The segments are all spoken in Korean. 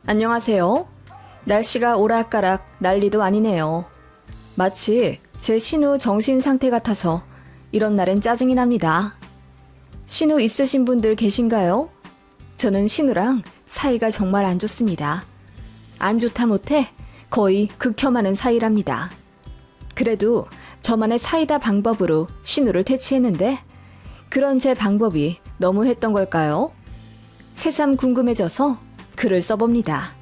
안녕하세요. 날씨가 오락가락 난리도 아니네요. 마치 제 신우 정신 상태 같아서 이런 날엔 짜증이 납니다. 신우 있으신 분들 계신가요? 저는 신우랑 사이가 정말 안 좋습니다. 안 좋다 못해 거의 극혐하는 사이랍니다. 그래도 저만의 사이다 방법으로 신우를 퇴치했는데 그런 제 방법이 너무했던 걸까요? 새삼 궁금해져서 글을 써봅니다.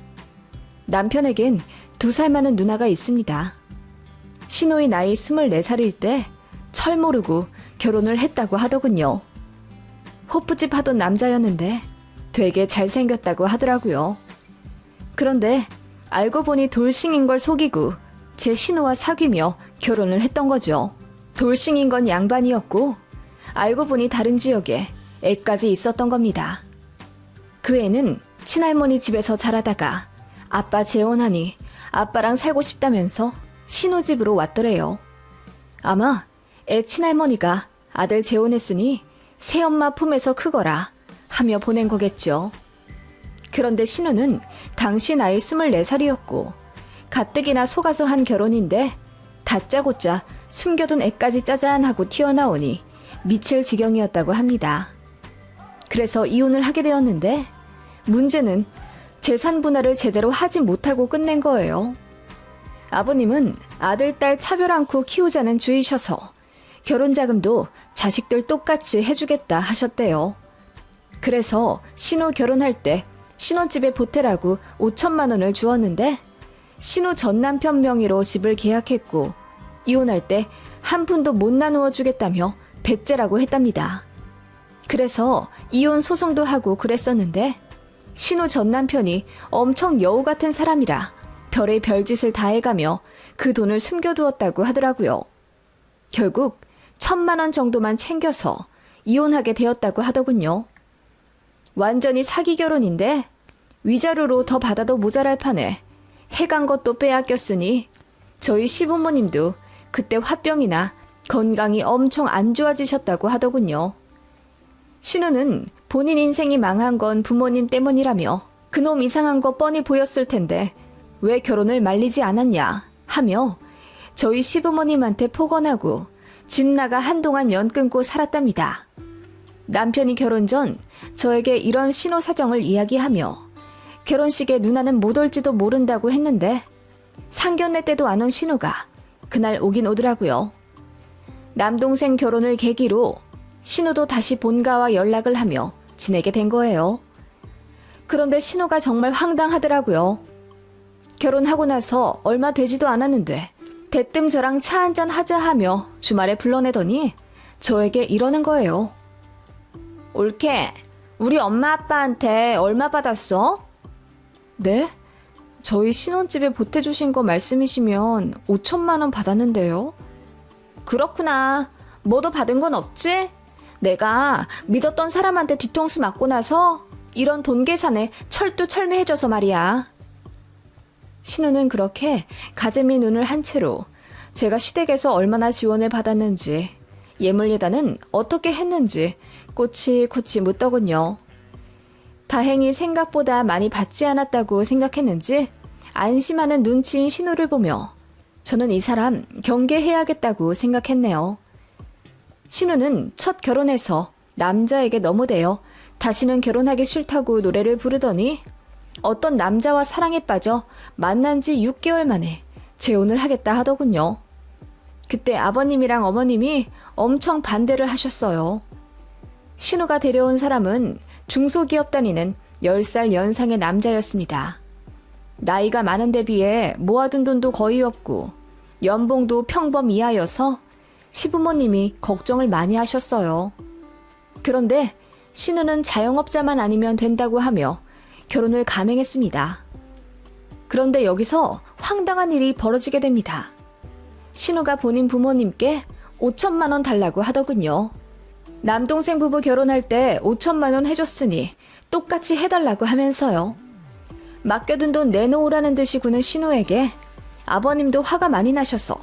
남편에겐 2살 많은 누나가 있습니다. 신우의 나이 24살일 때 철 모르고 결혼을 했다고 하더군요. 호프집 하던 남자였는데 되게 잘생겼다고 하더라고요. 그런데 알고 보니 돌싱인 걸 속이고 제 신우와 사귀며 결혼을 했던 거죠. 돌싱인 건 양반이었고 알고 보니 다른 지역에 애까지 있었던 겁니다. 그 애는 친할머니 집에서 자라다가 아빠 재혼하니 아빠랑 살고 싶다면서 신우 집으로 왔더래요. 아마 애 친할머니가 아들 재혼했으니 새엄마 품에서 크거라 하며 보낸 거겠죠. 그런데 신우는 당시 나이 24살이었고 가뜩이나 속아서 한 결혼인데 다짜고짜 숨겨둔 애까지 짜잔하고 튀어나오니 미칠 지경이었다고 합니다. 그래서 이혼을 하게 되었는데 문제는 재산 분할을 제대로 하지 못하고 끝낸 거예요. 아버님은 아들, 딸 차별 않고 키우자는 주의셔서 결혼자금도 자식들 똑같이 해주겠다 하셨대요. 그래서 신우 결혼할 때 신혼집에 보태라고 5천만 원을 주었는데 신우 전 남편 명의로 집을 계약했고 이혼할 때 한 푼도 못 나누어 주겠다며 배째라고 했답니다. 그래서 이혼 소송도 하고 그랬었는데 신우 전 남편이 엄청 여우 같은 사람이라 별의 별짓을 다 해가며 그 돈을 숨겨두었다고 하더라고요. 결국 1,000만 원 정도만 챙겨서 이혼하게 되었다고 하더군요. 완전히 사기 결혼인데 위자료로 더 받아도 모자랄 판에 해간 것도 빼앗겼으니 저희 시부모님도 그때 화병이나 건강이 엄청 안 좋아지셨다고 하더군요. 신우는 본인 인생이 망한 건 부모님 때문이라며 그놈 이상한 거 뻔히 보였을 텐데 왜 결혼을 말리지 않았냐 하며 저희 시부모님한테 폭언하고 집 나가 한동안 연 끊고 살았답니다. 남편이 결혼 전 저에게 이런 신우 사정을 이야기하며 결혼식에 누나는 못 올지도 모른다고 했는데 상견례 때도 안 온 신우가 그날 오긴 오더라고요. 남동생 결혼을 계기로 신우도 다시 본가와 연락을 하며 지내게 된 거예요. 그런데 신우가 정말 황당하더라고요. 결혼하고 나서 얼마 되지도 않았는데 대뜸 저랑 차 한잔 하자 하며 주말에 불러내더니 저에게 이러는 거예요. 올케, 우리 엄마 아빠한테 얼마 받았어? 네? 저희 신혼집에 보태주신 거 말씀이시면 5천만 원 받았는데요. 그렇구나. 뭐도 받은 건 없지? 내가 믿었던 사람한테 뒤통수 맞고 나서 이런 돈 계산에 철두철미해져서 말이야. 신우는 그렇게 가재미 눈을 한 채로 제가 시댁에서 얼마나 지원을 받았는지 예물예단은 어떻게 했는지 꼬치꼬치 묻더군요. 다행히 생각보다 많이 받지 않았다고 생각했는지 안심하는 눈치인 신우를 보며 저는 이 사람 경계해야겠다고 생각했네요. 신우는 첫 결혼해서 남자에게 너무 대여 다시는 결혼하기 싫다고 노래를 부르더니 어떤 남자와 사랑에 빠져 만난 지 6개월 만에 재혼을 하겠다 하더군요. 그때 아버님이랑 어머님이 엄청 반대를 하셨어요. 신우가 데려온 사람은 중소기업 다니는 10살 연상의 남자였습니다. 나이가 많은 데 비해 모아둔 돈도 거의 없고 연봉도 평범 이하여서 시부모님이 걱정을 많이 하셨어요. 그런데 신우는 자영업자만 아니면 된다고 하며 결혼을 감행했습니다. 그런데 여기서 황당한 일이 벌어지게 됩니다. 신우가 본인 부모님께 5천만 원 달라고 하더군요. 남동생 부부 결혼할 때 5천만 원 해줬으니 똑같이 해달라고 하면서요. 맡겨둔 돈 내놓으라는 듯이 구는 신우에게 아버님도 화가 많이 나셔서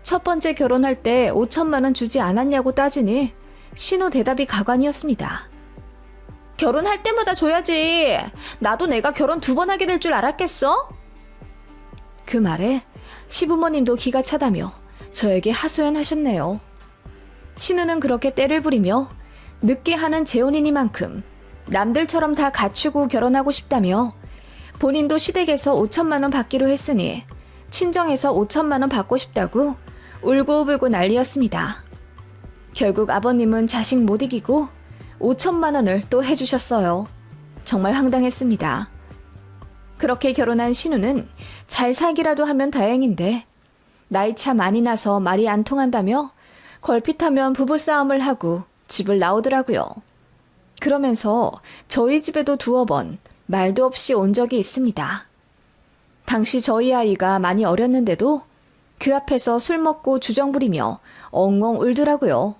첫 번째 결혼할 때 5천만 원 주지 않았냐고 따지니 신우 대답이 가관이었습니다. 결혼할 때마다 줘야지. 나도 내가 결혼 2번 하게 될 줄 알았겠어? 그 말에 시부모님도 기가 차다며 저에게 하소연하셨네요. 신우는 그렇게 때를 부리며 늦게 하는 재혼이니만큼 남들처럼 다 갖추고 결혼하고 싶다며 본인도 시댁에서 5천만 원 받기로 했으니 친정에서 5천만 원 받고 싶다고 울고불고 난리였습니다. 결국 아버님은 자식 못 이기고 5천만 원을 또 해주셨어요. 정말 황당했습니다. 그렇게 결혼한 신우는 잘 살기라도 하면 다행인데 나이차 많이 나서 말이 안 통한다며 걸핏하면 부부싸움을 하고 집을 나오더라고요. 그러면서 저희 집에도 2번 말도 없이 온 적이 있습니다. 당시 저희 아이가 많이 어렸는데도 그 앞에서 술 먹고 주정 부리며 엉엉 울더라고요.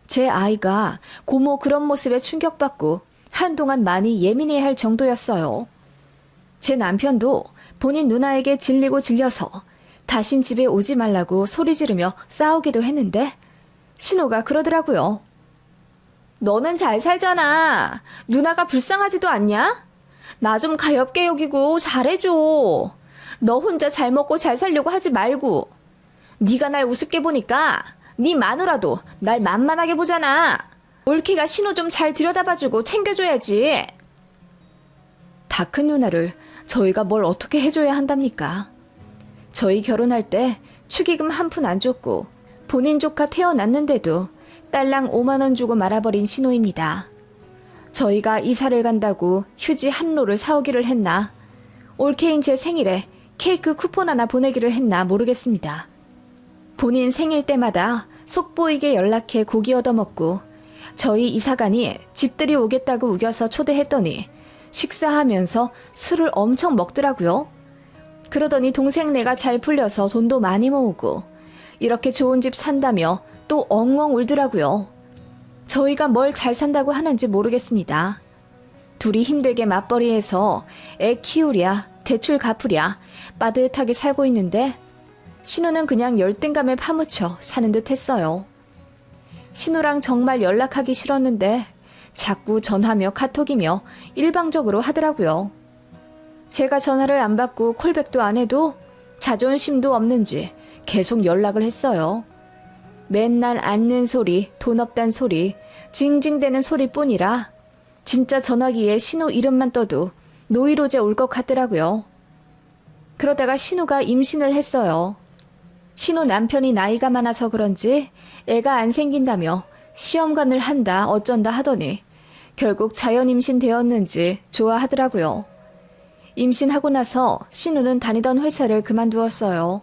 제 아이가 고모 그런 모습에 충격받고 한동안 많이 예민해할 정도였어요. 제 남편도 본인 누나에게 질리고 질려서 다신 집에 오지 말라고 소리 지르며 싸우기도 했는데 신우가 그러더라고요. 너는 잘 살잖아. 누나가 불쌍하지도 않냐? 나 좀 가엾게 여기고 잘해줘. 너 혼자 잘 먹고 잘 살려고 하지 말고. 네가 날 우습게 보니까 네 마누라도 날 만만하게 보잖아. 올케가 신우 좀 잘 들여다봐주고 챙겨줘야지. 다 큰 누나를 저희가 뭘 어떻게 해줘야 한답니까? 저희 결혼할 때 축의금 한 푼 안 줬고 본인 조카 태어났는데도 딸랑 5만 원 주고 말아버린 신우입니다. 저희가 이사를 간다고 휴지 한 롤을 사오기를 했나, 올케인 제 생일에 케이크 쿠폰 하나 보내기를 했나 모르겠습니다. 본인 생일 때마다 속보이게 연락해 고기 얻어먹고 저희 이사간이 집들이 오겠다고 우겨서 초대했더니 식사하면서 술을 엄청 먹더라고요. 그러더니 동생네가 잘 풀려서 돈도 많이 모으고 이렇게 좋은 집 산다며 또 엉엉 울더라고요. 저희가 뭘 잘 산다고 하는지 모르겠습니다. 둘이 힘들게 맞벌이해서 애 키우랴 대출 갚으랴 빠듯하게 살고 있는데 신우는 그냥 열등감에 파묻혀 사는 듯 했어요. 신우랑 정말 연락하기 싫었는데 자꾸 전화며 카톡이며 일방적으로 하더라고요. 제가 전화를 안 받고 콜백도 안 해도 자존심도 없는지 계속 연락을 했어요. 맨날 앉는 소리, 돈 없단 소리, 징징대는 소리뿐이라 진짜 전화기에 신우 이름만 떠도 노이로제 올 것 같더라고요. 그러다가 신우가 임신을 했어요. 신우 남편이 나이가 많아서 그런지 애가 안 생긴다며 시험관을 한다 어쩐다 하더니 결국 자연 임신되었는지 좋아하더라고요. 임신하고 나서 신우는 다니던 회사를 그만두었어요.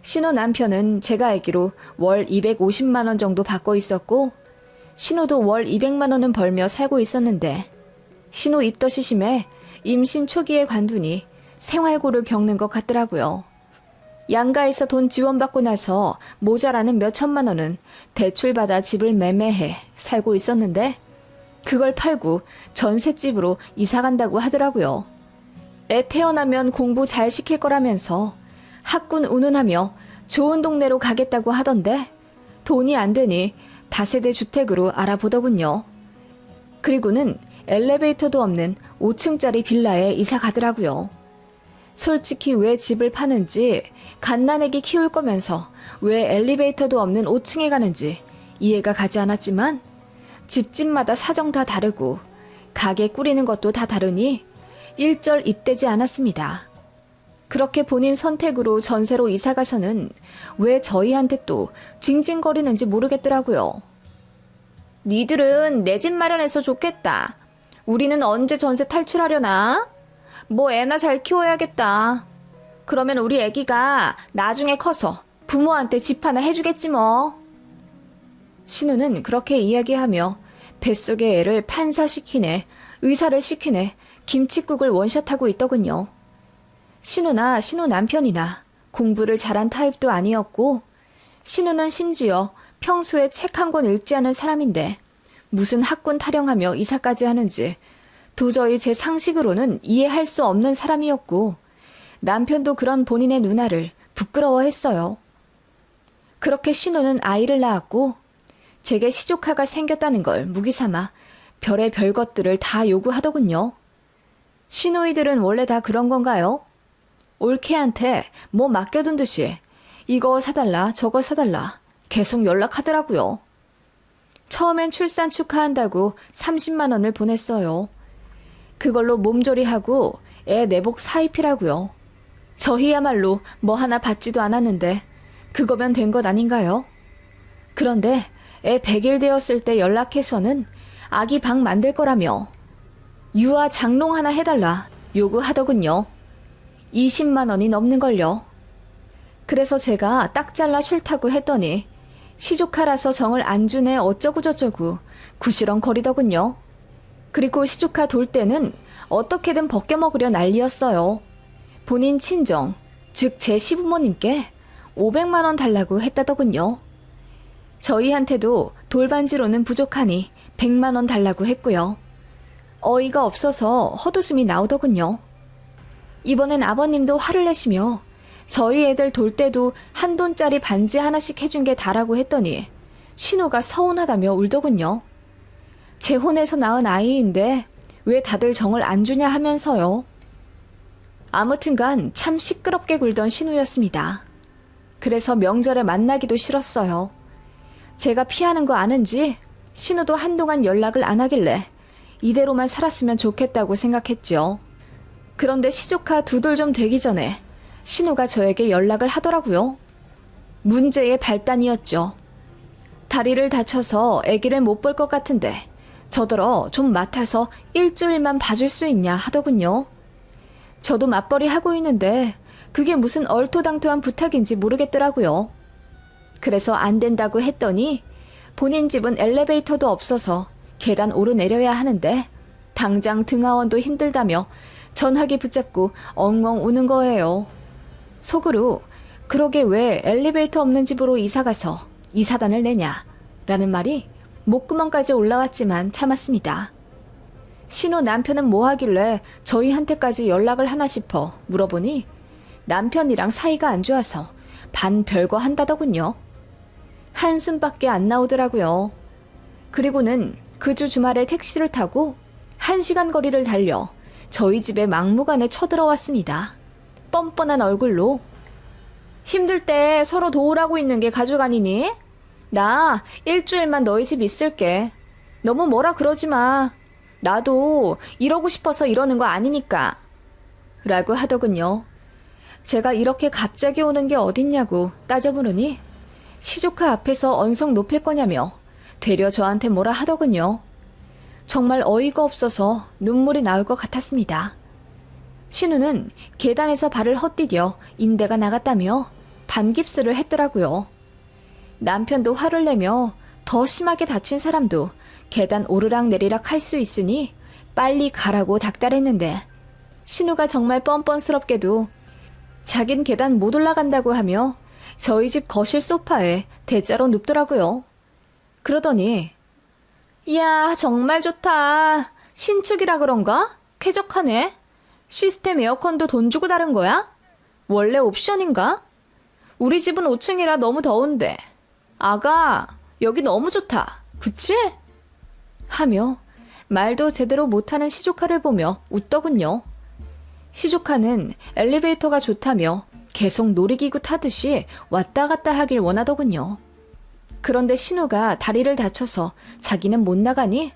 신우 남편은 제가 알기로 월 250만 원 정도 받고 있었고 신우도 월 200만 원은 벌며 살고 있었는데 신우 입덧이 심해 임신 초기에 관두니 생활고를 겪는 것 같더라고요. 양가에서 돈 지원받고 나서 모자라는 몇 천만 원은 대출받아 집을 매매해 살고 있었는데 그걸 팔고 전셋집으로 이사간다고 하더라고요. 애 태어나면 공부 잘 시킬 거라면서 학군 운운하며 좋은 동네로 가겠다고 하던데 돈이 안 되니 다세대 주택으로 알아보더군요. 그리고는 엘리베이터도 없는 5층짜리 빌라에 이사 가더라고요. 솔직히 왜 집을 파는지 갓난아기 키울 거면서 왜 엘리베이터도 없는 5층에 가는지 이해가 가지 않았지만 집집마다 사정 다 다르고 가게 꾸리는 것도 다 다르니 일절 입대지 않았습니다. 그렇게 본인 선택으로 전세로 이사 가서는 왜 저희한테 또 징징거리는지 모르겠더라고요. 니들은 내 집 마련해서 좋겠다. 우리는 언제 전세 탈출하려나? 뭐 애나 잘 키워야겠다. 그러면 우리 애기가 나중에 커서 부모한테 집 하나 해주겠지 뭐. 신우는 그렇게 이야기하며 뱃속의 애를 판사시키네, 의사를 시키네, 김칫국을 원샷하고 있더군요. 신우나 신우 남편이나 공부를 잘한 타입도 아니었고 신우는 심지어 평소에 책 한 권 읽지 않은 사람인데 무슨 학군 타령하며 이사까지 하는지 도저히 제 상식으로는 이해할 수 없는 사람이었고 남편도 그런 본인의 누나를 부끄러워했어요. 그렇게 신우는 아이를 낳았고 제게 시조카가 생겼다는 걸 무기삼아 별의 별 것들을 다 요구하더군요. 시누이들은 원래 다 그런 건가요? 올케한테 뭐 맡겨둔 듯이 이거 사달라 저거 사달라 계속 연락하더라고요. 처음엔 출산 축하한다고 30만 원을 보냈어요. 그걸로 몸조리하고 애 내복 사입히라고요. 저희야말로 뭐 하나 받지도 않았는데 그거면 된 것 아닌가요? 그런데 애 100일 되었을 때 연락해서는 아기 방 만들 거라며 유아 장롱 하나 해달라 요구하더군요. 20만 원이 넘는걸요. 그래서 제가 딱 잘라 싫다고 했더니 시조카라서 정을 안 주네 어쩌고저쩌고 구시렁거리더군요. 그리고 시조카 돌 때는 어떻게든 벗겨먹으려 난리였어요. 본인 친정, 즉 제 시부모님께 500만 원 달라고 했다더군요. 저희한테도 돌반지로는 부족하니 100만 원 달라고 했고요. 어이가 없어서 헛웃음이 나오더군요. 이번엔 아버님도 화를 내시며 저희 애들 돌 때도 한 돈짜리 반지 하나씩 해준 게 다라고 했더니 신우가 서운하다며 울더군요. 재혼해서 낳은 아이인데 왜 다들 정을 안 주냐 하면서요. 아무튼간 참 시끄럽게 굴던 신우였습니다. 그래서 명절에 만나기도 싫었어요. 제가 피하는 거 아는지 신우도 한동안 연락을 안 하길래 이대로만 살았으면 좋겠다고 생각했죠. 그런데 시조카 2돌 좀 되기 전에 신우가 저에게 연락을 하더라고요. 문제의 발단이었죠. 다리를 다쳐서 아기를 못 볼 것 같은데 저더러 좀 맡아서 일주일만 봐줄 수 있냐 하더군요. 저도 맞벌이 하고 있는데 그게 무슨 얼토당토한 부탁인지 모르겠더라고요. 그래서 안 된다고 했더니 본인 집은 엘리베이터도 없어서 계단 오르내려야 하는데 당장 등하원도 힘들다며 전화기 붙잡고 엉엉 우는 거예요. 속으로 그러게 왜 엘리베이터 없는 집으로 이사가서 이사단을 내냐 라는 말이 목구멍까지 올라왔지만 참았습니다. 신우 남편은 뭐 하길래 저희한테까지 연락을 하나 싶어 물어보니 남편이랑 사이가 안 좋아서 반 별거 한다더군요. 한숨밖에 안 나오더라고요. 그리고는 그 주 주말에 택시를 타고 1시간 거리를 달려 저희 집에 막무가내 쳐들어왔습니다. 뻔뻔한 얼굴로. 힘들 때 서로 도우라고 있는 게 가족 아니니? 나 일주일만 너희 집 있을게. 너무 뭐라 그러지 마. 나도 이러고 싶어서 이러는 거 아니니까. 라고 하더군요. 제가 이렇게 갑자기 오는 게 어딨냐고 따져 물으니 시조카 앞에서 언성 높일 거냐며 되려 저한테 뭐라 하더군요. 정말 어이가 없어서 눈물이 나올 것 같았습니다. 신우는 계단에서 발을 헛디뎌 인대가 나갔다며 반깁스를 했더라고요. 남편도 화를 내며 더 심하게 다친 사람도 계단 오르락내리락 할 수 있으니 빨리 가라고 닥달했는데 신우가 정말 뻔뻔스럽게도 자긴 계단 못 올라간다고 하며 저희 집 거실 소파에 대자로 눕더라고요. 그러더니 이야 정말 좋다. 신축이라 그런가? 쾌적하네. 시스템 에어컨도 돈 주고 다른 거야? 원래 옵션인가? 우리 집은 5층이라 너무 더운데. 아가 여기 너무 좋다. 그치? 하며 말도 제대로 못하는 시조카를 보며 웃더군요. 시조카는 엘리베이터가 좋다며 계속 놀이기구 타듯이 왔다 갔다 하길 원하더군요. 그런데 신우가 다리를 다쳐서 자기는 못 나가니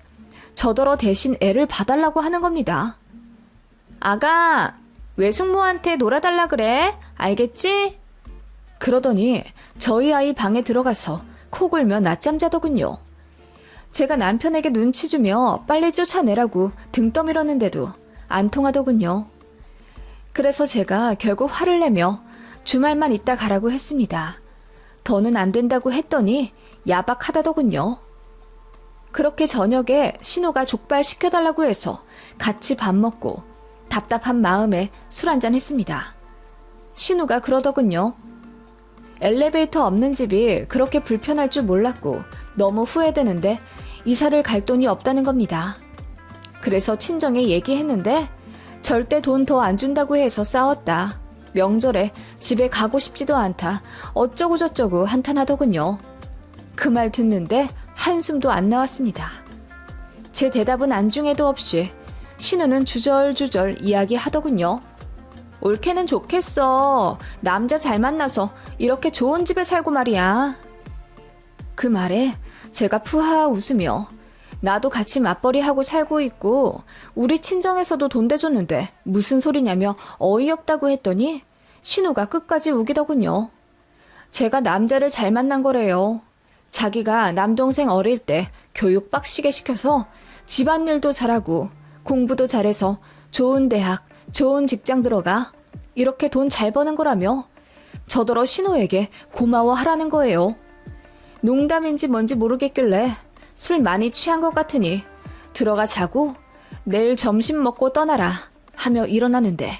저더러 대신 애를 봐달라고 하는 겁니다. 아가, 외숙모한테 놀아달라 그래. 알겠지? 그러더니 저희 아이 방에 들어가서 코 골며 낮잠 자더군요. 제가 남편에게 눈치 주며 빨리 쫓아내라고 등 떠밀었는데도 안 통하더군요. 그래서 제가 결국 화를 내며 주말만 있다 가라고 했습니다. 더는 안 된다고 했더니 야박하다더군요. 그렇게 저녁에 신우가 족발 시켜달라고 해서 같이 밥 먹고 답답한 마음에 술 한잔 했습니다. 신우가 그러더군요. 엘리베이터 없는 집이 그렇게 불편할 줄 몰랐고 너무 후회되는데 이사를 갈 돈이 없다는 겁니다. 그래서 친정에 얘기했는데 절대 돈 더 안 준다고 해서 싸웠다. 명절에 집에 가고 싶지도 않다. 어쩌고저쩌고 한탄하더군요. 그 말 듣는데 한숨도 안 나왔습니다. 제 대답은 안중에도 없이 신우는 주절주절 이야기하더군요. 옳게는 좋겠어. 남자 잘 만나서 이렇게 좋은 집에 살고 말이야. 그 말에 제가 푸하 웃으며 나도 같이 맞벌이하고 살고 있고 우리 친정에서도 돈 대줬는데 무슨 소리냐며 어이없다고 했더니 신우가 끝까지 우기더군요. 제가 남자를 잘 만난 거래요. 자기가 남동생 어릴 때 교육 빡시게 시켜서 집안일도 잘하고 공부도 잘해서 좋은 대학, 좋은 직장 들어가 이렇게 돈 잘 버는 거라며 저더러 신우에게 고마워하라는 거예요. 농담인지 뭔지 모르겠길래 술 많이 취한 것 같으니 들어가 자고 내일 점심 먹고 떠나라 하며 일어나는데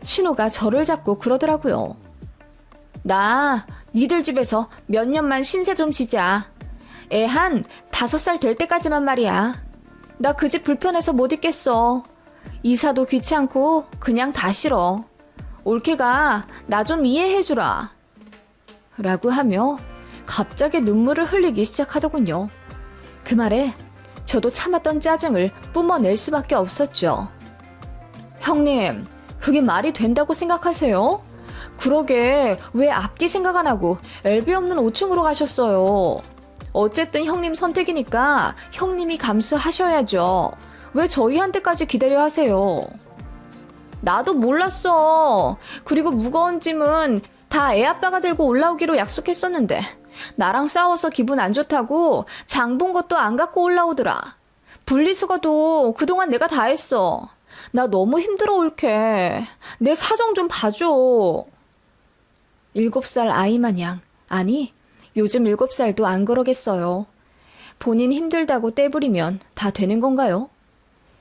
신우가 저를 잡고 그러더라고요. 나 니들 집에서 몇 년만 신세 좀 지자. 애 한 5살 될 때까지만 말이야. 나 그 집 불편해서 못 있겠어. 이사도 귀찮고 그냥 다 싫어. 올케가 나 좀 이해해주라. 라고 하며 갑자기 눈물을 흘리기 시작하더군요. 그 말에 저도 참았던 짜증을 뿜어낼 수밖에 없었죠. 형님, 그게 말이 된다고 생각하세요? 그러게 왜 앞뒤 생각 안 하고 엘비 없는 5층으로 가셨어요? 어쨌든 형님 선택이니까 형님이 감수하셔야죠. 왜 저희한테까지 기다려 하세요? 나도 몰랐어. 그리고 무거운 짐은 다 애아빠가 들고 올라오기로 약속했었는데 나랑 싸워서 기분 안 좋다고 장 본 것도 안 갖고 올라오더라. 분리수거도 그동안 내가 다 했어. 나 너무 힘들어 올케. 내 사정 좀 봐줘. 7살 아이 마냥, 아니 요즘 7살도 안 그러겠어요. 본인 힘들다고 떼부리면 다 되는 건가요?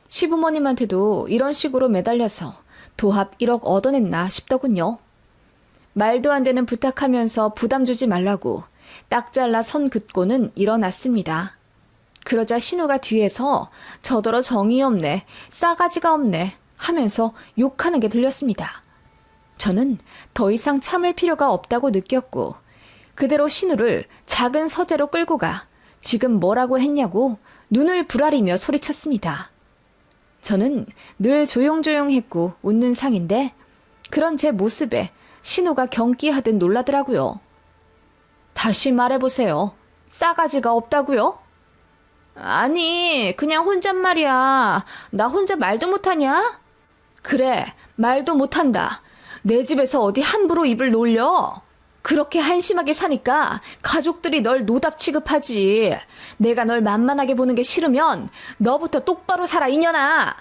시부모님한테도 이런 식으로 매달려서 도합 1억 얻어냈나 싶더군요. 말도 안 되는 부탁하면서 부담 주지 말라고 딱 잘라 선 긋고는 일어났습니다. 그러자 신우가 뒤에서 저더러 정이 없네, 싸가지가 없네 하면서 욕하는 게 들렸습니다. 저는 더 이상 참을 필요가 없다고 느꼈고 그대로 신우를 작은 서재로 끌고 가 지금 뭐라고 했냐고 눈을 부라리며 소리쳤습니다. 저는 늘 조용조용했고 웃는 상인데 그런 제 모습에 신우가 경기하듯 놀라더라고요. 다시 말해보세요. 싸가지가 없다고요? 아니, 그냥 혼잣말이야. 나 혼자 말도 못하냐? 그래, 말도 못한다. 내 집에서 어디 함부로 입을 놀려? 그렇게 한심하게 사니까 가족들이 널 노답 취급하지. 내가 널 만만하게 보는 게 싫으면 너부터 똑바로 살아, 이년아.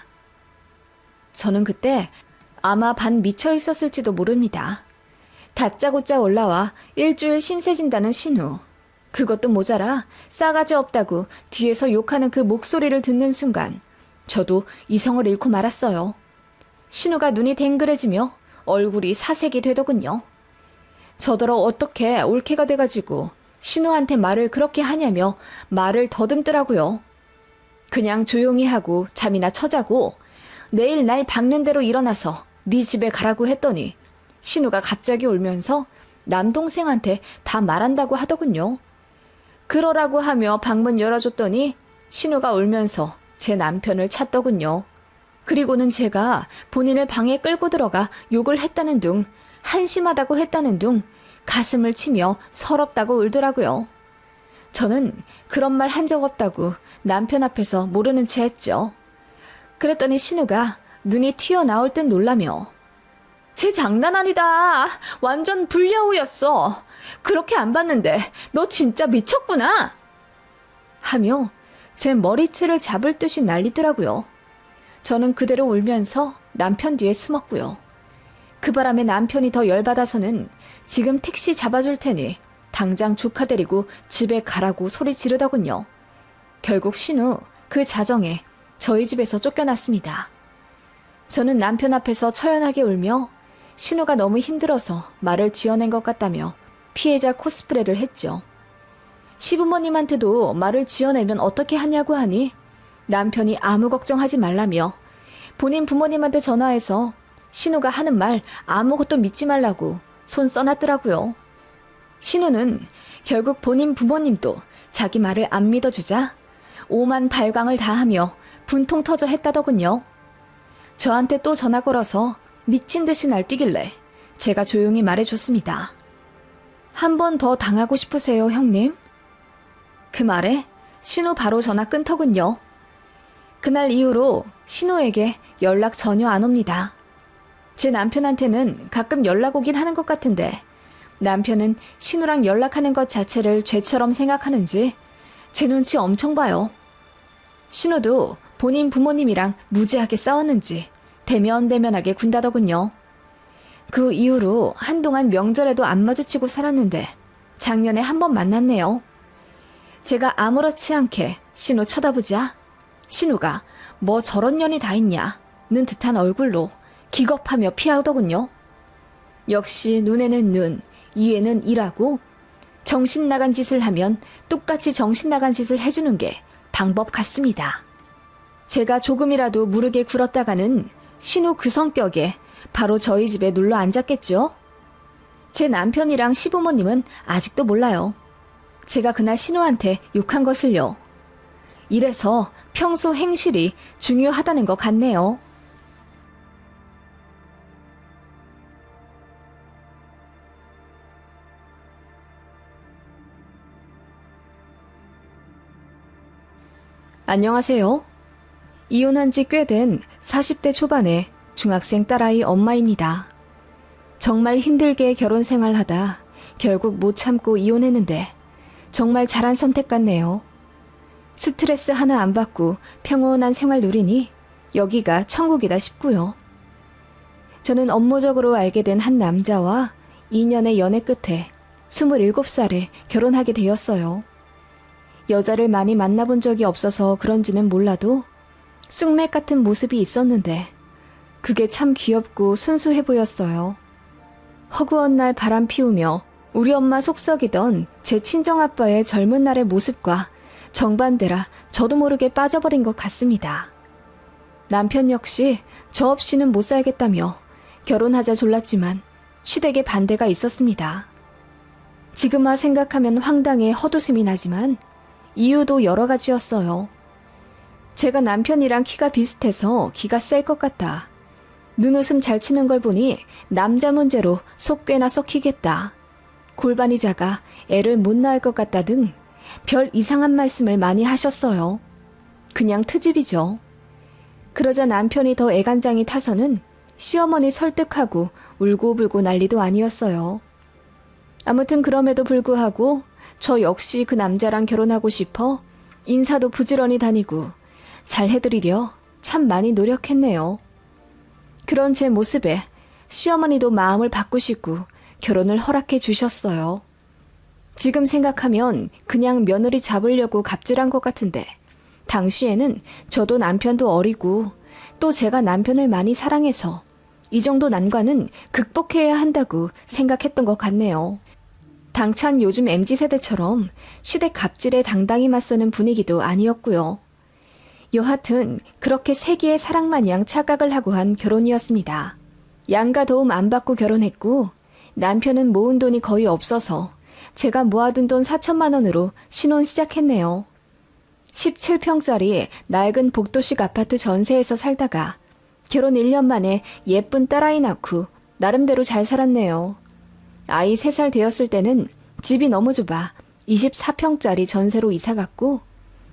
저는 그때 아마 반 미쳐 있었을지도 모릅니다. 다짜고짜 올라와 일주일 신세진다는 신우. 그것도 모자라 싸가지 없다고 뒤에서 욕하는 그 목소리를 듣는 순간 저도 이성을 잃고 말았어요. 신우가 눈이 댕그레지며 얼굴이 사색이 되더군요. 저더러 어떻게 올케가 돼가지고 신우한테 말을 그렇게 하냐며 말을 더듬더라고요. 그냥 조용히 하고 잠이나 쳐자고 내일 날 박는 대로 일어나서 네 집에 가라고 했더니 신우가 갑자기 울면서 남동생한테 다 말한다고 하더군요. 그러라고 하며 방문 열어줬더니 신우가 울면서 제 남편을 찾더군요. 그리고는 제가 본인을 방에 끌고 들어가 욕을 했다는 둥, 한심하다고 했다는 둥, 가슴을 치며 서럽다고 울더라고요. 저는 그런 말 한 적 없다고 남편 앞에서 모르는 채 했죠. 그랬더니 신우가 눈이 튀어나올 듯 놀라며 쟤 장난 아니다. 완전 불려우였어. 그렇게 안 봤는데 너 진짜 미쳤구나. 하며 제 머리채를 잡을 듯이 난리더라고요. 저는 그대로 울면서 남편 뒤에 숨었고요. 그 바람에 남편이 더 열받아서는 지금 택시 잡아줄 테니 당장 조카 데리고 집에 가라고 소리 지르더군요. 결국 신우 그 자정에 저희 집에서 쫓겨났습니다. 저는 남편 앞에서 처연하게 울며 신우가 너무 힘들어서 말을 지어낸 것 같다며 피해자 코스프레를 했죠. 시부모님한테도 말을 지어내면 어떻게 하냐고 하니 남편이 아무 걱정하지 말라며 본인 부모님한테 전화해서 신우가 하는 말 아무것도 믿지 말라고 손 써놨더라고요. 신우는 결국 본인 부모님도 자기 말을 안 믿어주자 오만 발광을 다하며 분통 터져 했다더군요. 저한테 또 전화 걸어서 미친 듯이 날뛰길래 제가 조용히 말해줬습니다. 한 번 더 당하고 싶으세요, 형님? 그 말에 신우 바로 전화 끊더군요. 그날 이후로 신우에게 연락 전혀 안 옵니다. 제 남편한테는 가끔 연락 오긴 하는 것 같은데 남편은 신우랑 연락하는 것 자체를 죄처럼 생각하는지 제 눈치 엄청 봐요. 신우도 본인 부모님이랑 무지하게 싸웠는지 대면대면하게 군다더군요. 그 이후로 한동안 명절에도 안 마주치고 살았는데 작년에 한 번 만났네요. 제가 아무렇지 않게 신우 쳐다보자 신우가 뭐 저런 년이 다 있냐는 듯한 얼굴로 기겁하며 피하더군요. 역시 눈에는 눈, 이에는 이라고 정신 나간 짓을 하면 똑같이 정신 나간 짓을 해주는 게 방법 같습니다. 제가 조금이라도 무르게 굴었다가는 신우 그 성격에 바로 저희 집에 눌러 앉았겠죠? 제 남편이랑 시부모님은 아직도 몰라요. 제가 그날 신우한테 욕한 것을요. 이래서 평소 행실이 중요하다는 것 같네요. 안녕하세요. 이혼한 지 꽤 된 40대 초반의 중학생 딸아이 엄마입니다. 정말 힘들게 결혼 생활하다 결국 못 참고 이혼했는데 정말 잘한 선택 같네요. 스트레스 하나 안 받고 평온한 생활 누리니 여기가 천국이다 싶고요. 저는 업무적으로 알게 된 한 남자와 2년의 연애 끝에 27살에 결혼하게 되었어요. 여자를 많이 만나본 적이 없어서 그런지는 몰라도 쑥맥 같은 모습이 있었는데 그게 참 귀엽고 순수해 보였어요. 허구한 날 바람 피우며 우리 엄마 속썩이던 제 친정아빠의 젊은 날의 모습과 정반대라 저도 모르게 빠져버린 것 같습니다. 남편 역시 저 없이는 못 살겠다며 결혼하자 졸랐지만 시댁에 반대가 있었습니다. 지금아 생각하면 황당해 헛웃음이 나지만 이유도 여러 가지였어요. 제가 남편이랑 키가 비슷해서 기가 셀 것 같다. 눈웃음 잘 치는 걸 보니 남자 문제로 속 꽤나 썩히겠다. 골반이 작아 애를 못 낳을 것 같다 등 별 이상한 말씀을 많이 하셨어요. 그냥 트집이죠. 그러자 남편이 더 애간장이 타서는 시어머니 설득하고 울고불고 난리도 아니었어요. 아무튼 그럼에도 불구하고 저 역시 그 남자랑 결혼하고 싶어 인사도 부지런히 다니고 잘 해드리려 참 많이 노력했네요. 그런 제 모습에 시어머니도 마음을 바꾸시고 결혼을 허락해 주셨어요. 지금 생각하면 그냥 며느리 잡으려고 갑질한 것 같은데 당시에는 저도 남편도 어리고 또 제가 남편을 많이 사랑해서 이 정도 난관은 극복해야 한다고 생각했던 것 같네요. 당찬 요즘 MZ세대처럼 시댁 갑질에 당당히 맞서는 분위기도 아니었고요. 여하튼 그렇게 세기의 사랑마냥 착각을 하고 한 결혼이었습니다. 양가 도움 안 받고 결혼했고 남편은 모은 돈이 거의 없어서 제가 모아둔 돈 4천만 원으로 신혼 시작했네요. 17평짜리 낡은 복도식 아파트 전세에서 살다가 결혼 1년 만에 예쁜 딸아이 낳고 나름대로 잘 살았네요. 아이 3살 되었을 때는 집이 너무 좁아 24평짜리 전세로 이사갔고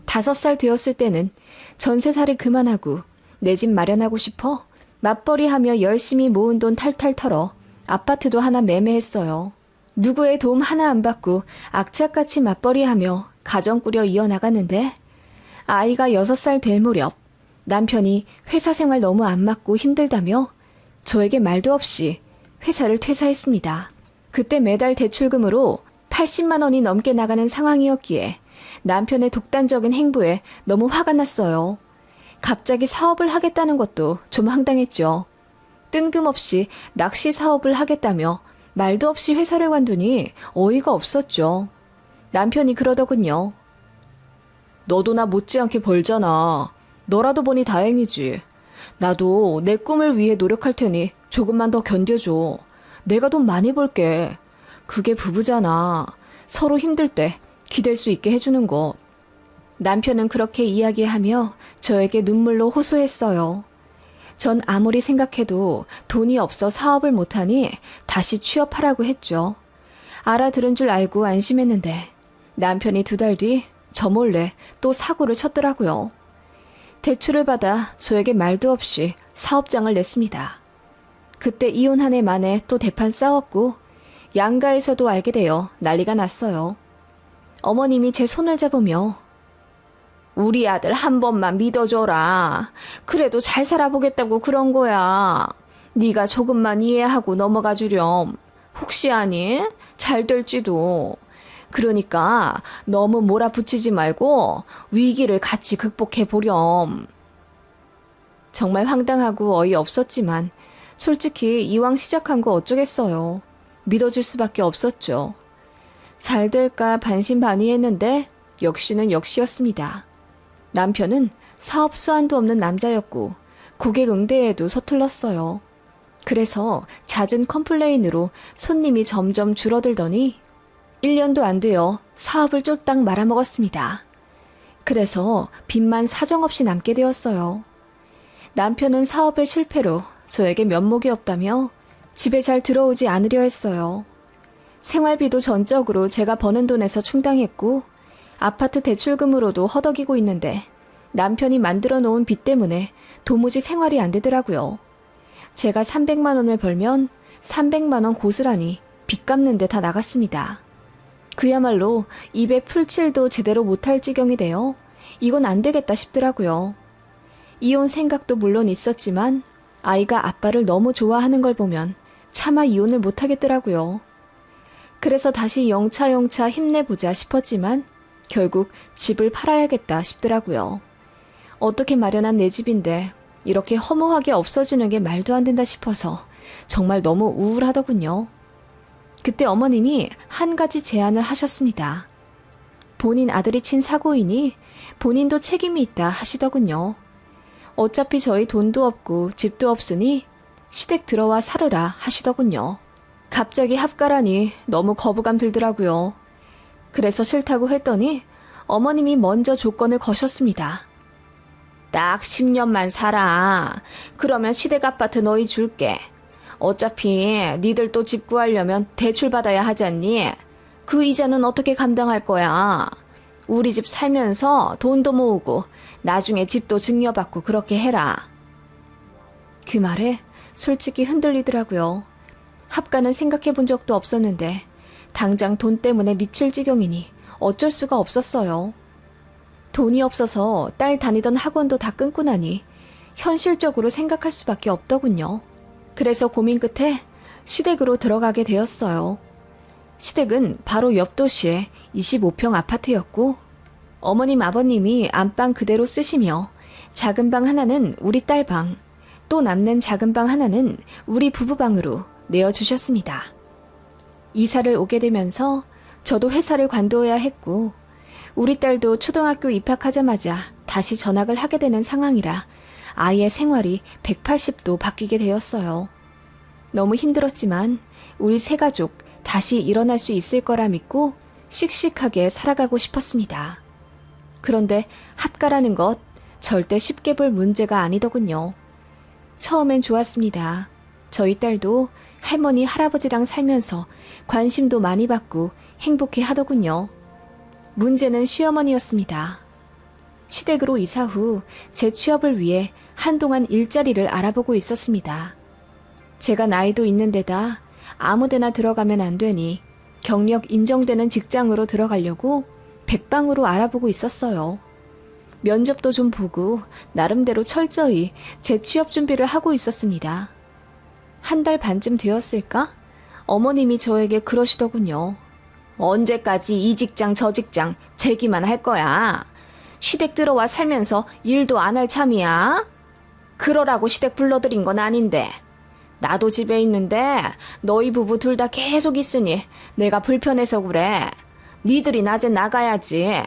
5살 되었을 때는 전세살이 그만하고 내 집 마련하고 싶어 맞벌이하며 열심히 모은 돈 탈탈 털어 아파트도 하나 매매했어요. 누구의 도움 하나 안 받고 악착같이 맞벌이하며 가정 꾸려 이어나갔는데 아이가 6살 될 무렵 남편이 회사 생활 너무 안 맞고 힘들다며 저에게 말도 없이 회사를 퇴사했습니다. 그때 매달 대출금으로 80만 원이 넘게 나가는 상황이었기에 남편의 독단적인 행보에 너무 화가 났어요. 갑자기 사업을 하겠다는 것도 좀 황당했죠. 뜬금없이 낚시 사업을 하겠다며 말도 없이 회사를 관두니 어이가 없었죠. 남편이 그러더군요. 너도 나 못지않게 벌잖아. 너라도 보니 다행이지. 나도 내 꿈을 위해 노력할 테니 조금만 더 견뎌줘. 내가 돈 많이 벌게. 그게 부부잖아. 서로 힘들 때 기댈 수 있게 해주는 것. 남편은 그렇게 이야기하며 저에게 눈물로 호소했어요. 전 아무리 생각해도 돈이 없어 사업을 못하니 다시 취업하라고 했죠. 알아들은 줄 알고 안심했는데 남편이 2달 뒤 저 몰래 또 사고를 쳤더라고요. 대출을 받아 저에게 말도 없이 사업장을 냈습니다. 그때 이혼 한 해 만에 또 대판 싸웠고 양가에서도 알게 되어 난리가 났어요. 어머님이 제 손을 잡으며 우리 아들 한 번만 믿어줘라. 그래도 잘 살아보겠다고 그런 거야. 네가 조금만 이해하고 넘어가 주렴. 혹시 아니? 잘 될지도. 그러니까 너무 몰아붙이지 말고 위기를 같이 극복해 보렴. 정말 황당하고 어이없었지만 솔직히 이왕 시작한 거 어쩌겠어요. 믿어줄 수밖에 없었죠. 잘 될까 반신반의했는데 역시는 역시였습니다. 남편은 사업 수완도 없는 남자였고 고객 응대에도 서툴렀어요. 그래서 잦은 컴플레인으로 손님이 점점 줄어들더니 1년도 안 되어 사업을 쫄딱 말아먹었습니다. 그래서 빚만 사정없이 남게 되었어요. 남편은 사업의 실패로 저에게 면목이 없다며 집에 잘 들어오지 않으려 했어요. 생활비도 전적으로 제가 버는 돈에서 충당했고 아파트 대출금으로도 허덕이고 있는데 남편이 만들어 놓은 빚 때문에 도무지 생활이 안 되더라고요. 제가 300만 원을 벌면 300만 원 고스란히 빚 갚는 데 다 나갔습니다. 그야말로 입에 풀칠도 제대로 못할 지경이 되어 이건 안 되겠다 싶더라고요. 이혼 생각도 물론 있었지만 아이가 아빠를 너무 좋아하는 걸 보면 차마 이혼을 못하겠더라고요. 그래서 다시 영차 힘내보자 싶었지만 결국 집을 팔아야겠다 싶더라고요. 어떻게 마련한 내 집인데 이렇게 허무하게 없어지는 게 말도 안 된다 싶어서 정말 너무 우울하더군요. 그때 어머님이 한 가지 제안을 하셨습니다. 본인 아들이 친 사고이니 본인도 책임이 있다 하시더군요. 어차피 저희 돈도 없고 집도 없으니 시댁 들어와 살으라 하시더군요. 갑자기 합가라니 너무 거부감 들더라고요. 그래서 싫다고 했더니 어머님이 먼저 조건을 거셨습니다. 딱 10년만 살아. 그러면 시댁 아파트 너희 줄게. 어차피 니들 또 집 구하려면 대출 받아야 하잖니. 그 이자는 어떻게 감당할 거야. 우리 집 살면서 돈도 모으고 나중에 집도 증여받고 그렇게 해라. 그 말에 솔직히 흔들리더라고요. 합가는 생각해 본 적도 없었는데 당장 돈 때문에 미칠 지경이니 어쩔 수가 없었어요. 돈이 없어서 딸 다니던 학원도 다 끊고 나니 현실적으로 생각할 수밖에 없더군요. 그래서 고민 끝에 시댁으로 들어가게 되었어요. 시댁은 바로 옆 도시의 25평 아파트였고 어머님 아버님이 안방 그대로 쓰시며 작은 방 하나는 우리 딸 방, 또 남는 작은 방 하나는 우리 부부 방으로 내어주셨습니다. 이사를 오게 되면서 저도 회사를 관두어야 했고 우리 딸도 초등학교 입학하자마자 다시 전학을 하게 되는 상황이라 아이의 생활이 180도 바뀌게 되었어요. 너무 힘들었지만 우리 세 가족 다시 일어날 수 있을 거라 믿고 씩씩하게 살아가고 싶었습니다. 그런데 합가라는 것 절대 쉽게 볼 문제가 아니더군요. 처음엔 좋았습니다. 저희 딸도 할머니, 할아버지랑 살면서 관심도 많이 받고 행복해 하더군요. 문제는 시어머니였습니다. 시댁으로 이사 후 제 취업을 위해 한동안 일자리를 알아보고 있었습니다. 제가 나이도 있는 데다 아무데나 들어가면 안 되니 경력 인정되는 직장으로 들어가려고 백방으로 알아보고 있었어요. 면접도 좀 보고 나름대로 철저히 제 취업 준비를 하고 있었습니다. 1달 반쯤 되었을까? 어머님이 저에게 그러시더군요. 언제까지 이 직장 저 직장 재기만 할 거야? 시댁 들어와 살면서 일도 안 할 참이야? 그러라고 시댁 불러들인 건 아닌데. 나도 집에 있는데 너희 부부 둘 다 계속 있으니 내가 불편해서 그래. 니들이 낮에 나가야지.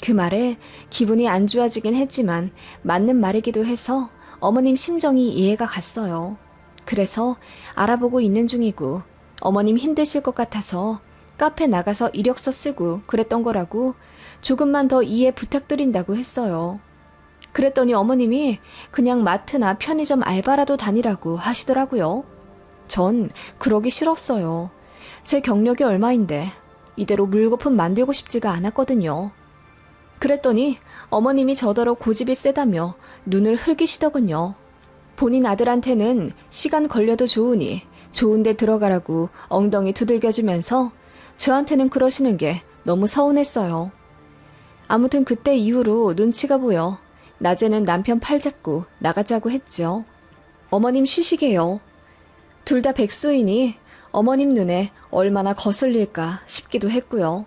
그 말에 기분이 안 좋아지긴 했지만 맞는 말이기도 해서 어머님 심정이 이해가 갔어요. 그래서 알아보고 있는 중이고 어머님 힘드실 것 같아서 카페 나가서 이력서 쓰고 그랬던 거라고 조금만 더 이해 부탁드린다고 했어요. 그랬더니 어머님이 그냥 마트나 편의점 알바라도 다니라고 하시더라고요. 전 그러기 싫었어요. 제 경력이 얼마인데 이대로 물거품 만들고 싶지가 않았거든요. 그랬더니 어머님이 저더러 고집이 세다며 눈을 흘기시더군요. 본인 아들한테는 시간 걸려도 좋으니 좋은 데 들어가라고 엉덩이 두들겨주면서 저한테는 그러시는 게 너무 서운했어요. 아무튼 그때 이후로 눈치가 보여 낮에는 남편 팔 잡고 나가자고 했죠. 어머님 쉬시게요. 둘 다 백수이니 어머님 눈에 얼마나 거슬릴까 싶기도 했고요.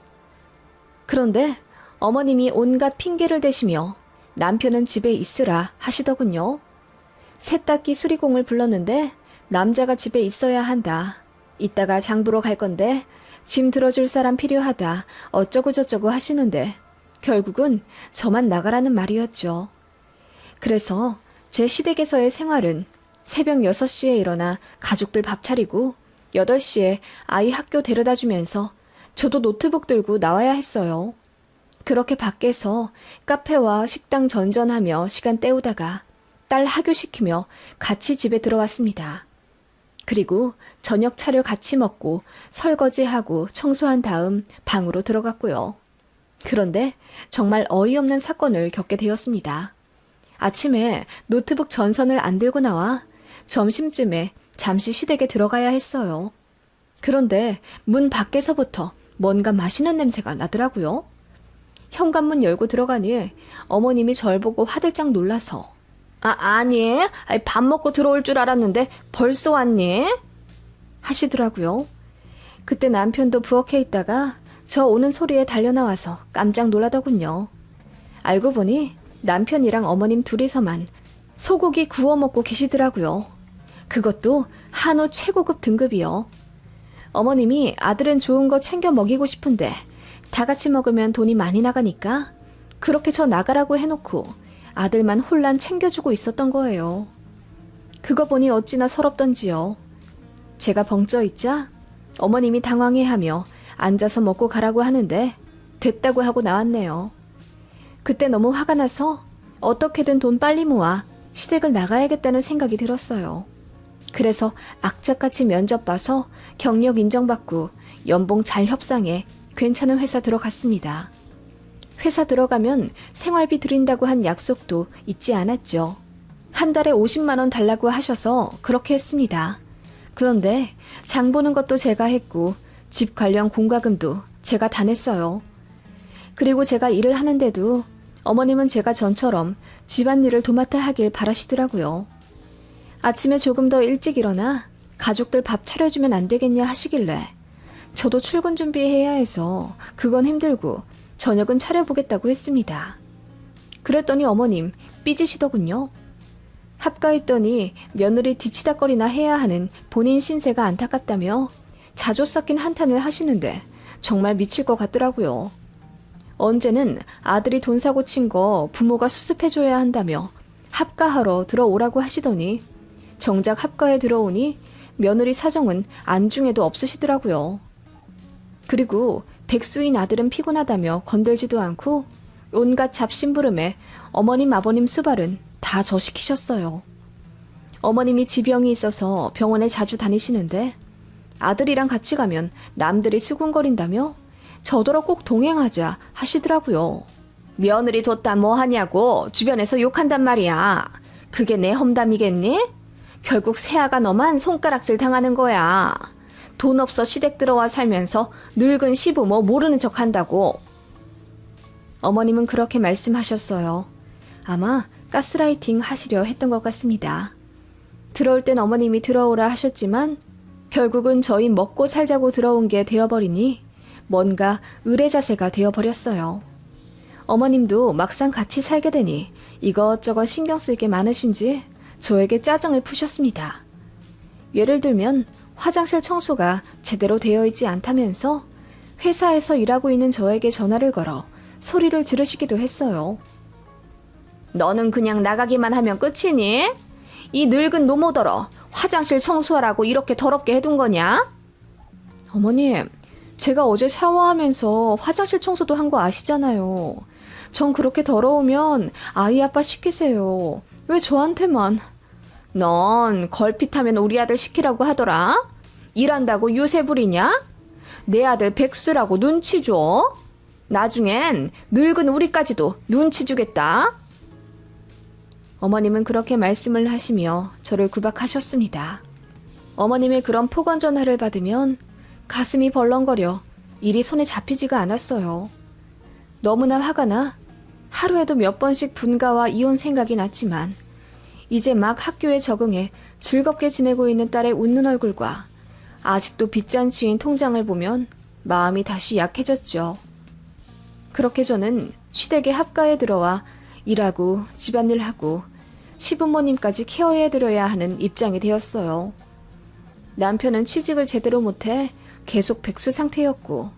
그런데 어머님이 온갖 핑계를 대시며 남편은 집에 있으라 하시더군요. 세탁기 수리공을 불렀는데 남자가 집에 있어야 한다. 이따가 장 보러 갈 건데 짐 들어줄 사람 필요하다. 어쩌고저쩌고 하시는데 결국은 저만 나가라는 말이었죠. 그래서 제 시댁에서의 생활은 새벽 6시에 일어나 가족들 밥 차리고 8시에 아이 학교 데려다 주면서 저도 노트북 들고 나와야 했어요. 그렇게 밖에서 카페와 식당 전전하며 시간 때우다가 딸 하교시키며 같이 집에 들어왔습니다. 그리고 저녁 차려 같이 먹고 설거지하고 청소한 다음 방으로 들어갔고요. 그런데 정말 어이없는 사건을 겪게 되었습니다. 아침에 노트북 전선을 안 들고 나와 점심쯤에 잠시 시댁에 들어가야 했어요. 그런데 문 밖에서부터 뭔가 맛있는 냄새가 나더라고요. 현관문 열고 들어가니 어머님이 절 보고 화들짝 놀라서 아니, 밥 먹고 들어올 줄 알았는데 벌써 왔니? 하시더라고요. 그때 남편도 부엌에 있다가 저 오는 소리에 달려나와서 깜짝 놀라더군요. 알고 보니 남편이랑 어머님 둘이서만 소고기 구워 먹고 계시더라고요. 그것도 한우 최고급 등급이요. 어머님이 아들은 좋은 거 챙겨 먹이고 싶은데 다 같이 먹으면 돈이 많이 나가니까 그렇게 저 나가라고 해놓고 아들만 혼란 챙겨주고 있었던 거예요. 그거 보니 어찌나 서럽던지요. 제가 벙쪄 있자 어머님이 당황해하며 앉아서 먹고 가라고 하는데 됐다고 하고 나왔네요. 그때 너무 화가 나서 어떻게든 돈 빨리 모아 시댁을 나가야겠다는 생각이 들었어요. 그래서 악착같이 면접 봐서 경력 인정받고 연봉 잘 협상해 괜찮은 회사 들어갔습니다. 회사 들어가면 생활비 드린다고 한 약속도 잊지 않았죠. 한 달에 50만 원 달라고 하셔서 그렇게 했습니다. 그런데 장 보는 것도 제가 했고 집 관련 공과금도 제가 다 냈어요. 그리고 제가 일을 하는데도 어머님은 제가 전처럼 집안일을 도맡아 하길 바라시더라고요. 아침에 조금 더 일찍 일어나 가족들 밥 차려주면 안 되겠냐 하시길래 저도 출근 준비해야 해서 그건 힘들고 저녁은 차려보겠다고 했습니다. 그랬더니 어머님 삐지시더군요. 합가했더니 며느리 뒤치다거리나 해야 하는 본인 신세가 안타깝다며 자조 섞인 한탄을 하시는데 정말 미칠 것 같더라고요. 언제는 아들이 돈 사고 친 거 부모가 수습해줘야 한다며 합가하러 들어오라고 하시더니 정작 합가에 들어오니 며느리 사정은 안중에도 없으시더라고요. 그리고 백수인 아들은 피곤하다며 건들지도 않고 온갖 잡심부름에 어머님 아버님 수발은 다 저 시키셨어요. 어머님이 지병이 있어서 병원에 자주 다니시는데 아들이랑 같이 가면 남들이 수군거린다며 저더러 꼭 동행하자 하시더라고요. 며느리 뒀다 뭐 하냐고 주변에서 욕한단 말이야. 그게 내 험담이겠니? 결국 새아가 너만 손가락질 당하는 거야. 돈 없어 시댁 들어와 살면서 늙은 시부모 모르는 척 한다고. 어머님은 그렇게 말씀하셨어요. 아마 가스라이팅 하시려 했던 것 같습니다. 들어올 땐 어머님이 들어오라 하셨지만 결국은 저희 먹고 살자고 들어온 게 되어버리니 뭔가 의뢰자세가 되어버렸어요. 어머님도 막상 같이 살게 되니 이것저것 신경 쓸 게 많으신지 저에게 짜증을 푸셨습니다. 예를 들면 화장실 청소가 제대로 되어 있지 않다면서 회사에서 일하고 있는 저에게 전화를 걸어 소리를 지르시기도 했어요. 너는 그냥 나가기만 하면 끝이니? 이 늙은 노모더러 화장실 청소하라고 이렇게 더럽게 해둔 거냐? 어머님, 제가 어제 샤워하면서 화장실 청소도 한 거 아시잖아요. 전 그렇게 더러우면 아이 아빠 시키세요. 왜 저한테만? 넌 걸핏하면 우리 아들 시키라고 하더라? 일한다고 유세 부리냐? 내 아들 백수라고 눈치 줘? 나중엔 늙은 우리까지도 눈치 주겠다. 어머님은 그렇게 말씀을 하시며 저를 구박하셨습니다. 어머님의 그런 폭언 전화를 받으면 가슴이 벌렁거려 일이 손에 잡히지가 않았어요. 너무나 화가 나 하루에도 몇 번씩 분가와 이혼 생각이 났지만 이제 막 학교에 적응해 즐겁게 지내고 있는 딸의 웃는 얼굴과 아직도 빚잔치인 통장을 보면 마음이 다시 약해졌죠. 그렇게 저는 시댁에 합가에 들어와 일하고 집안일하고 시부모님까지 케어해드려야 하는 입장이 되었어요. 남편은 취직을 제대로 못해 계속 백수 상태였고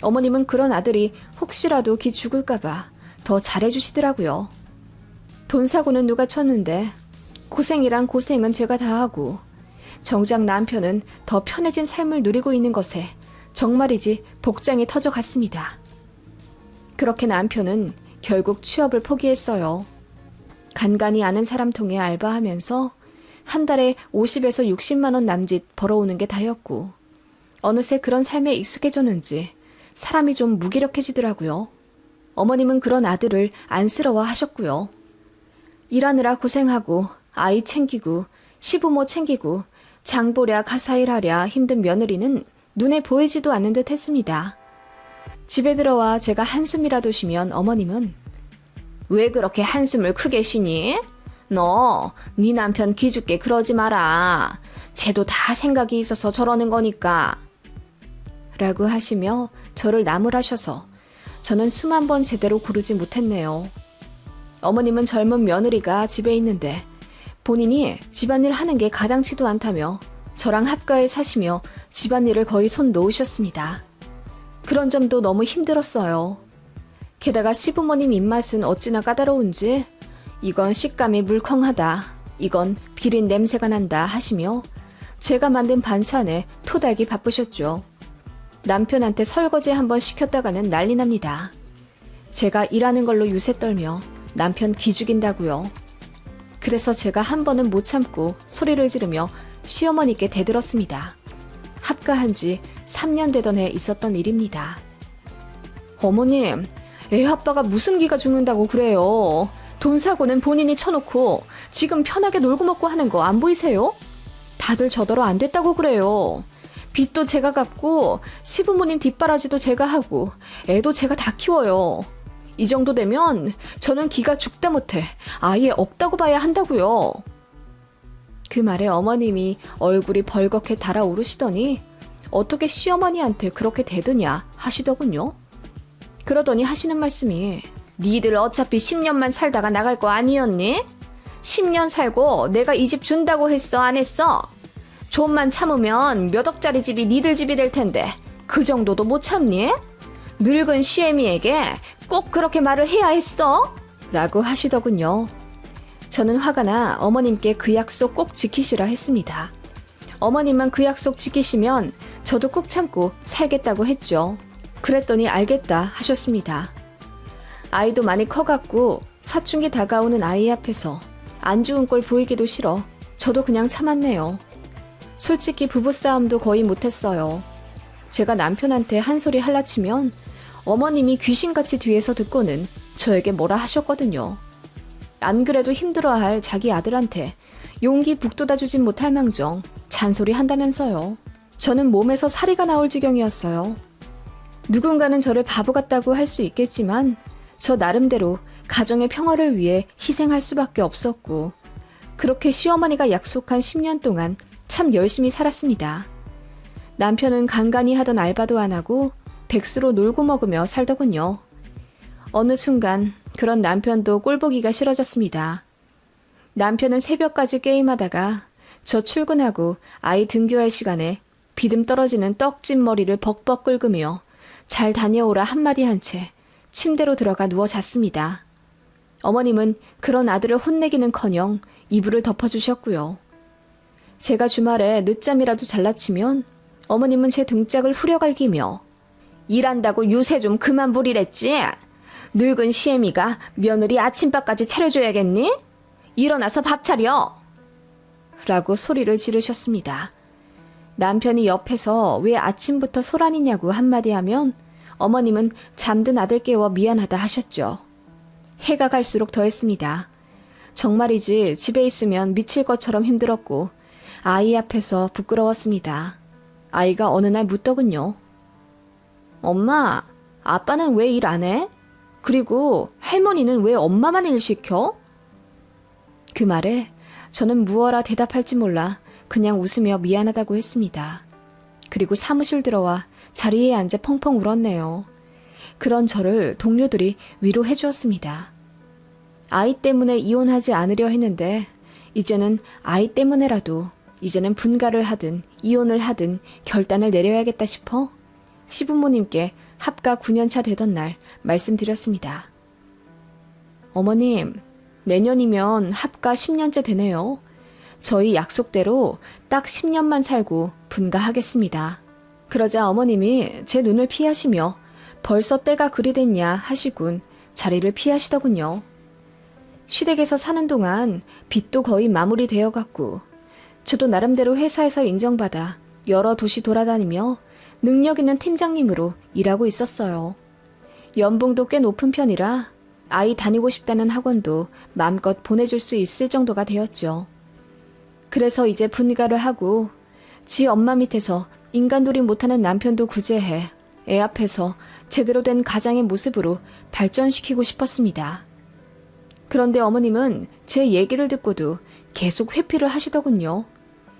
어머님은 그런 아들이 혹시라도 기 죽을까봐 더 잘해주시더라고요. 돈 사고는 누가 쳤는데 고생이란 고생은 제가 다 하고 정작 남편은 더 편해진 삶을 누리고 있는 것에 정말이지 복장이 터져갔습니다. 그렇게 남편은 결국 취업을 포기했어요. 간간히 아는 사람 통해 알바하면서 한 달에 50에서 60만 원 남짓 벌어오는 게 다였고 어느새 그런 삶에 익숙해졌는지 사람이 좀 무기력해지더라고요. 어머님은 그런 아들을 안쓰러워 하셨고요. 일하느라 고생하고 아이 챙기고 시부모 챙기고 장보랴 가사일하랴 힘든 며느리는 눈에 보이지도 않는 듯 했습니다. 집에 들어와 제가 한숨이라도 쉬면 어머님은 왜 그렇게 한숨을 크게 쉬니? 너, 네 남편 기죽게 그러지 마라. 쟤도 다 생각이 있어서 저러는 거니까. 라고 하시며 저를 나무라셔서 저는 숨 한 번 제대로 고르지 못했네요. 어머님은 젊은 며느리가 집에 있는데 본인이 집안일 하는 게 가당치도 않다며 저랑 합가에 사시며 집안일을 거의 손 놓으셨습니다. 그런 점도 너무 힘들었어요. 게다가 시부모님 입맛은 어찌나 까다로운지 이건 식감이 물컹하다, 이건 비린 냄새가 난다 하시며 제가 만든 반찬에 토달기 바쁘셨죠. 남편한테 설거지 한번 시켰다가는 난리 납니다. 제가 일하는 걸로 유세 떨며 남편 기죽인다고요. 그래서 제가 한 번은 못 참고 소리를 지르며 시어머니께 대들었습니다. 합가한 지 3년 되던 해 있었던 일입니다. 어머님, 애 아빠가 무슨 기가 죽는다고 그래요. 돈 사고는 본인이 쳐놓고 지금 편하게 놀고 먹고 하는 거 안 보이세요? 다들 저더러 안 됐다고 그래요. 빚도 제가 갚고 시부모님 뒷바라지도 제가 하고 애도 제가 다 키워요. 이 정도 되면 저는 기가 죽다 못해 아예 없다고 봐야 한다고요. 그 말에 어머님이 얼굴이 벌겋게 달아오르시더니 어떻게 시어머니한테 그렇게 대드냐 하시더군요. 그러더니 하시는 말씀이 니들 어차피 10년만 살다가 나갈 거 아니었니? 10년 살고 내가 이 집 준다고 했어 안 했어? 좀만 참으면 몇 억짜리 집이 니들 집이 될 텐데 그 정도도 못 참니? 늙은 시애미에게 꼭 그렇게 말을 해야 했어? 라고 하시더군요. 저는 화가 나 어머님께 그 약속 꼭 지키시라 했습니다. 어머님만 그 약속 지키시면 저도 꾹 참고 살겠다고 했죠. 그랬더니 알겠다 하셨습니다. 아이도 많이 커갔고 사춘기 다가오는 아이 앞에서 안 좋은 꼴 보이기도 싫어 저도 그냥 참았네요. 솔직히 부부싸움도 거의 못했어요. 제가 남편한테 한 소리 할라치면 어머님이 귀신같이 뒤에서 듣고는 저에게 뭐라 하셨거든요. 안 그래도 힘들어할 자기 아들한테 용기 북돋아주진 못할 망정 잔소리 한다면서요. 저는 몸에서 사리가 나올 지경이었어요. 누군가는 저를 바보 같다고 할 수 있겠지만 저 나름대로 가정의 평화를 위해 희생할 수밖에 없었고 그렇게 시어머니가 약속한 10년 동안 참 열심히 살았습니다. 남편은 간간히 하던 알바도 안 하고 백수로 놀고 먹으며 살더군요. 어느 순간 그런 남편도 꼴보기가 싫어졌습니다. 남편은 새벽까지 게임하다가 저 출근하고 아이 등교할 시간에 비듬 떨어지는 떡진 머리를 벅벅 긁으며 잘 다녀오라 한마디 한 채 침대로 들어가 누워 잤습니다. 어머님은 그런 아들을 혼내기는커녕 이불을 덮어주셨고요. 제가 주말에 늦잠이라도 잘라치면 어머님은 제 등짝을 후려갈기며 일한다고 유세 좀 그만 부리랬지? 늙은 시애미가 며느리 아침밥까지 차려줘야겠니? 일어나서 밥 차려! 라고 소리를 지르셨습니다. 남편이 옆에서 왜 아침부터 소란이냐고 한마디 하면 어머님은 잠든 아들 깨워 미안하다 하셨죠. 해가 갈수록 더했습니다. 정말이지 집에 있으면 미칠 것처럼 힘들었고 아이 앞에서 부끄러웠습니다. 아이가 어느 날 묻더군요. 엄마, 아빠는 왜 일 안 해? 그리고 할머니는 왜 엄마만 일 시켜? 그 말에 저는 무어라 대답할지 몰라 그냥 웃으며 미안하다고 했습니다. 그리고 사무실 들어와 자리에 앉아 펑펑 울었네요. 그런 저를 동료들이 위로해 주었습니다. 아이 때문에 이혼하지 않으려 했는데 이제는 아이 때문에라도 이제는 분가를 하든 이혼을 하든 결단을 내려야겠다 싶어 시부모님께 합가 9년차 되던 날 말씀드렸습니다. 어머님, 내년이면 합가 10년째 되네요. 저희 약속대로 딱 10년만 살고 분가하겠습니다. 그러자 어머님이 제 눈을 피하시며 벌써 때가 그리 됐냐 하시군 자리를 피하시더군요. 시댁에서 사는 동안 빚도 거의 마무리되어 갔고 저도 나름대로 회사에서 인정받아 여러 도시 돌아다니며 능력 있는 팀장님으로 일하고 있었어요. 연봉도 꽤 높은 편이라 아이 다니고 싶다는 학원도 마음껏 보내줄 수 있을 정도가 되었죠. 그래서 이제 분가를 하고 지 엄마 밑에서 인간돌이 못하는 남편도 구제해 애 앞에서 제대로 된 가장의 모습으로 발전시키고 싶었습니다. 그런데 어머님은 제 얘기를 듣고도 계속 회피를 하시더군요.